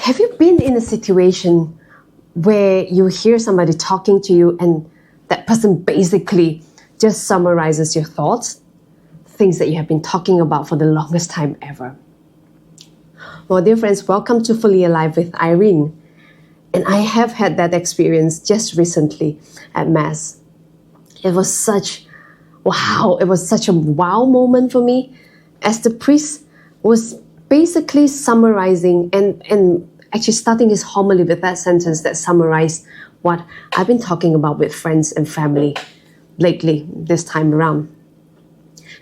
Have you been in a situation where you hear somebody talking to you and that person basically just summarizes your thoughts, things that you have been talking about for the longest time ever? Well, dear friends, welcome to Fully Alive with Irene. And I have had that experience just recently at Mass. It was such a wow moment for me as the priest was basically summarizing and actually starting his homily with that sentence that summarized what I've been talking about with friends and family lately, this time around.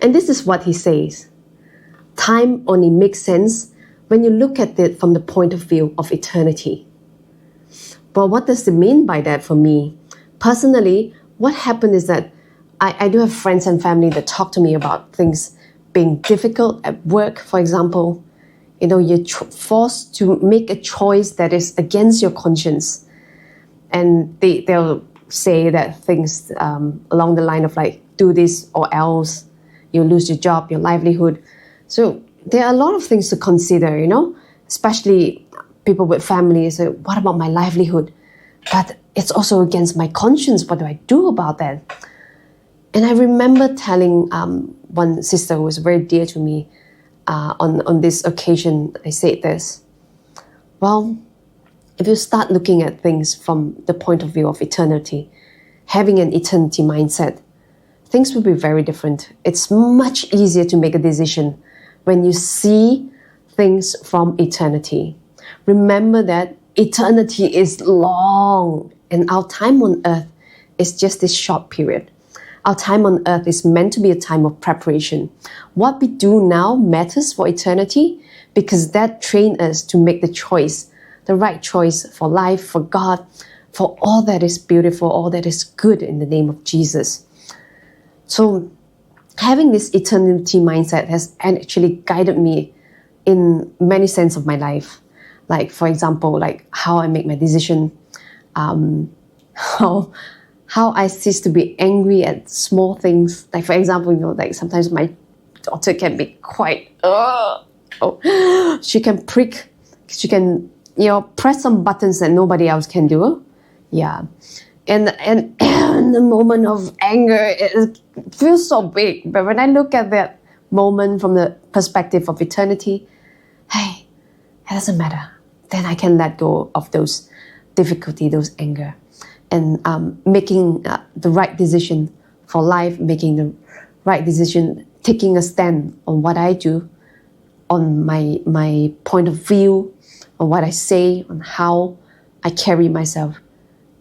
And this is what he says: time only makes sense when you look at it from the point of view of eternity. But what does it mean by that for me? Personally, what happened is that I do have friends and family that talk to me about things being difficult at work, for example. You know, you're forced to make a choice that is against your conscience. And they'll say that things along the line of like, do this or else, you'll lose your job, your livelihood. So there are a lot of things to consider, you know, especially people with families. So what about my livelihood? But it's also against my conscience. What do I do about that? And I remember telling one sister who was very dear to me on this occasion, I said this: well, if you start looking at things from the point of view of eternity, having an eternity mindset, things will be very different. It's much easier to make a decision when you see things from eternity. Remember that eternity is long, and our time on earth is just this short period. Our time on earth is meant to be a time of preparation. What we do now matters for eternity because that trains us to make the choice, the right choice for life, for God, for all that is beautiful, all that is good in the name of Jesus. So having this eternity mindset has actually guided me in many senses of my life. Like, for example, like how I make my decision, how I cease to be angry at small things. Like, for example, you know, like sometimes my daughter can be quite, she can prick, she can, you know, press some buttons that nobody else can do. Yeah. And the moment of anger, it feels so big. But when I look at that moment from the perspective of eternity, hey, it doesn't matter. Then I can let go of those difficulty, those anger, and making the right decision for life, making the right decision, taking a stand on what I do, on my point of view, on what I say, on how I carry myself.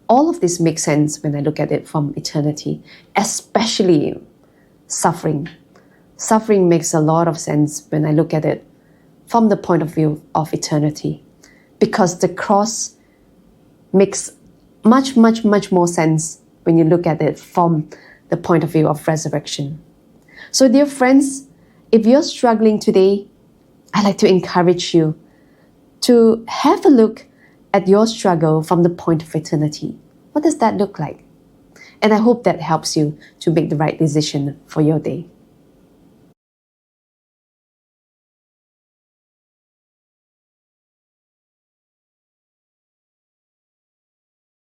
All of this makes sense when I look at it from eternity, especially suffering. Suffering makes a lot of sense when I look at it from the point of view of eternity, because the cross makes much more sense when you look at it from the point of view of resurrection. So, dear friends, if you're struggling today, I'd like to encourage you to have a look at your struggle from the point of eternity. What does that look like? And I hope that helps you to make the right decision for your day.